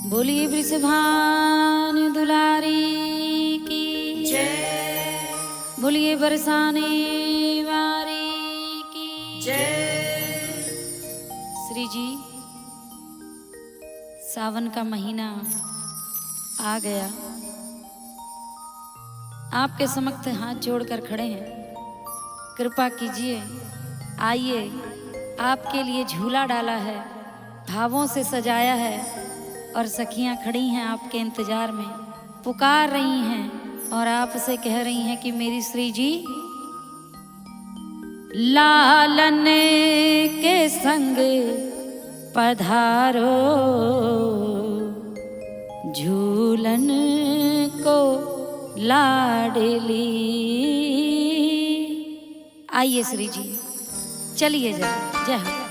बोलिए वृषभान दुलारी की जय। बोलिए बरसाने वारी की जय। श्री जी, सावन का महीना आ गया। आपके समक्ष हाथ जोड़कर खड़े हैं, कृपा कीजिए। आइए, आपके लिए झूला डाला है, भावों से सजाया है और सखियां खड़ी हैं आपके इंतजार में, पुकार रही हैं और आपसे कह रही हैं कि मेरी श्री जी लालन के संग पधारो, झूलन को लाडली। आइए श्री जी, चलिए जरा। जय हो।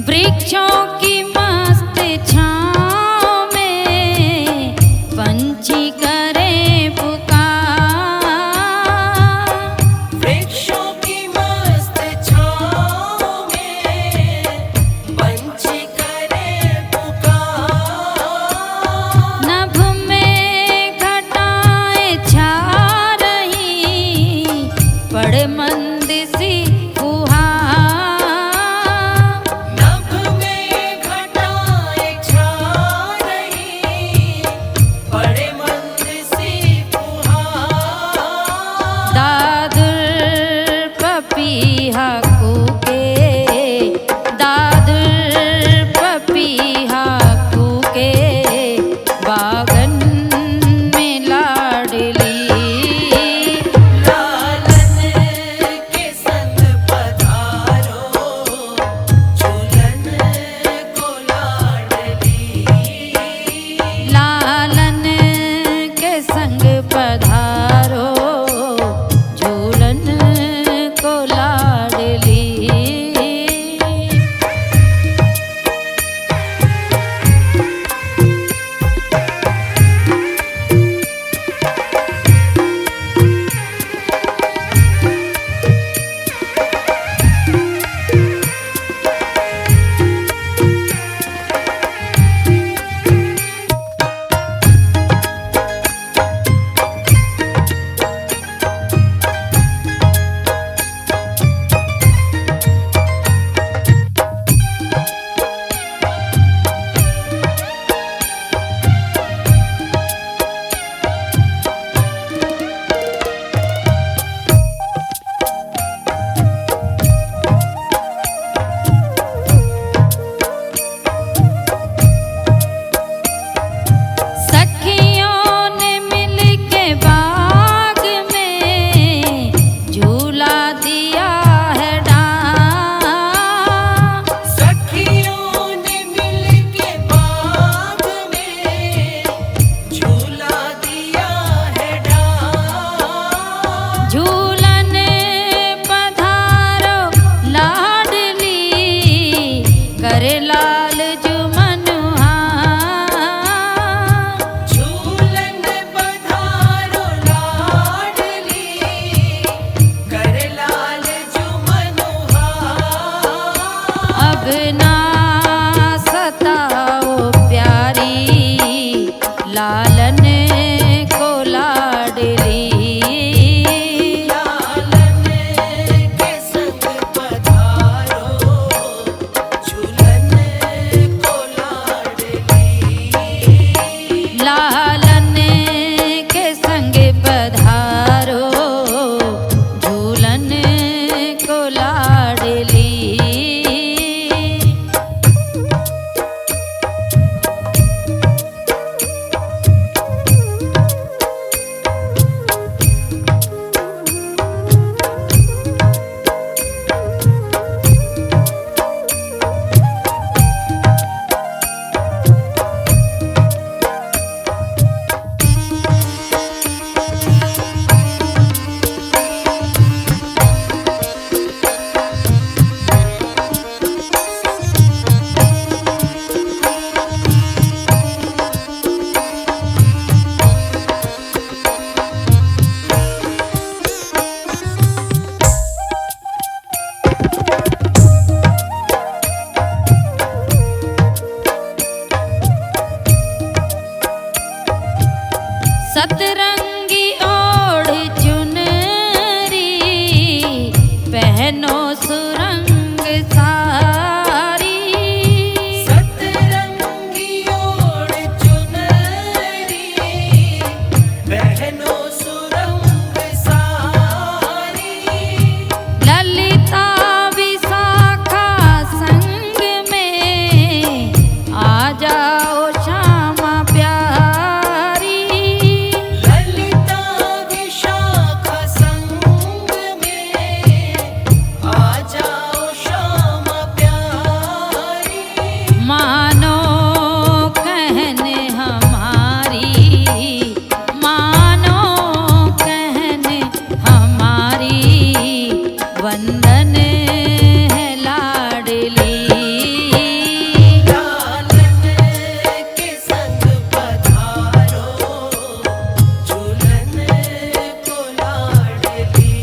वृक्षों की मस्त छाँव में पंछी करें पुकार। वृक्षों की मस्त छाँव में पंछी करें पुकार। नभ में घटाएं छा रही, पड़े मंद सी लालन को लाडली। लालन के संग पधारो झूलन को लाडली। लालन के संग पधारो झूलन को लाडली। सतरंगी ओढ़ चुनरी पहनो सुरंग सारी। सतरंगी ओढ़ चुनरी पहनो सुरंग सारी। ललिता विशाखा संग में आ जाओ श्यामा प्यारी। ललिता विशाखा संग में आ जाओ श्यामा प्यारी। मानो कहने हमारी, मानो कहने हमारी, वंदन है लाडली। लालन के संग पधारो झूलन को लाडली।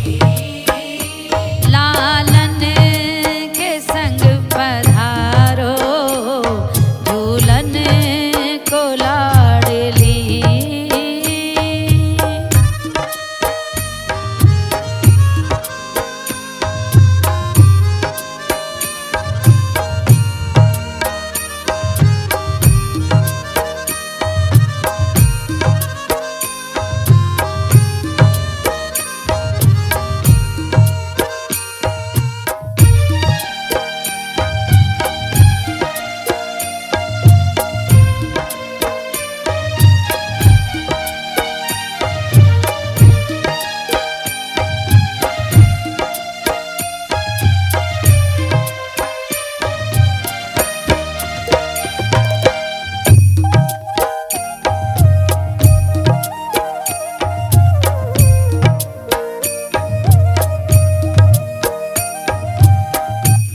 लालन के संग पधारो झूलन को लाडली।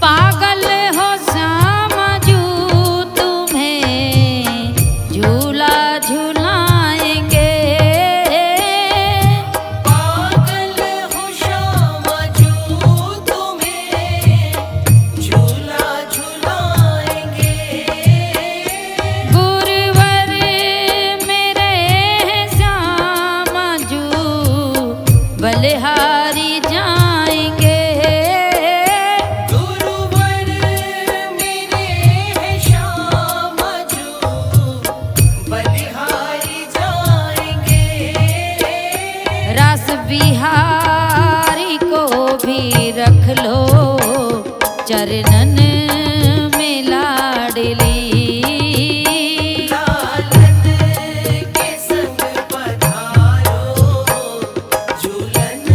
पागल हो श्यामा जू तुम्हें झूला झुलाएंगे। पागल हो श्यामा जू तुम्हें झूला झुलाएंगे। गुरुवर मेरे हैं श्यामा जू बलिहारी जाएंगे। गुरुवर मेरे हैं श्यामा जू बलिहारी जाएंगे। रास बिहारी को भी रख लो चरणन में लाडली। लालन के संग पधारो झूलन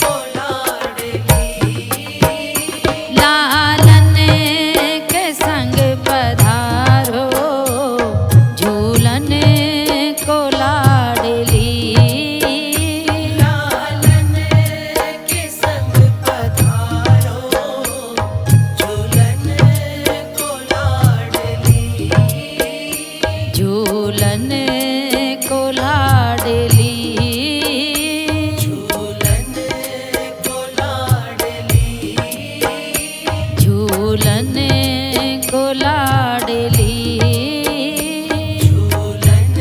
को लाडली। लालन के संग पधारो झूलन को लाडली। लालन के संग पधारो झूलन को लाडली। झूलन को लाडली। झूलन को लाडली। झूलन को लाडली। झूलन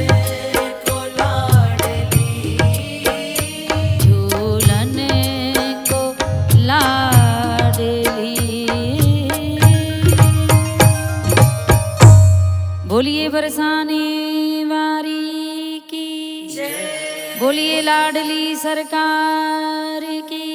बोलिए बरसाने वारी की, बोलिए लाडली सरकार की।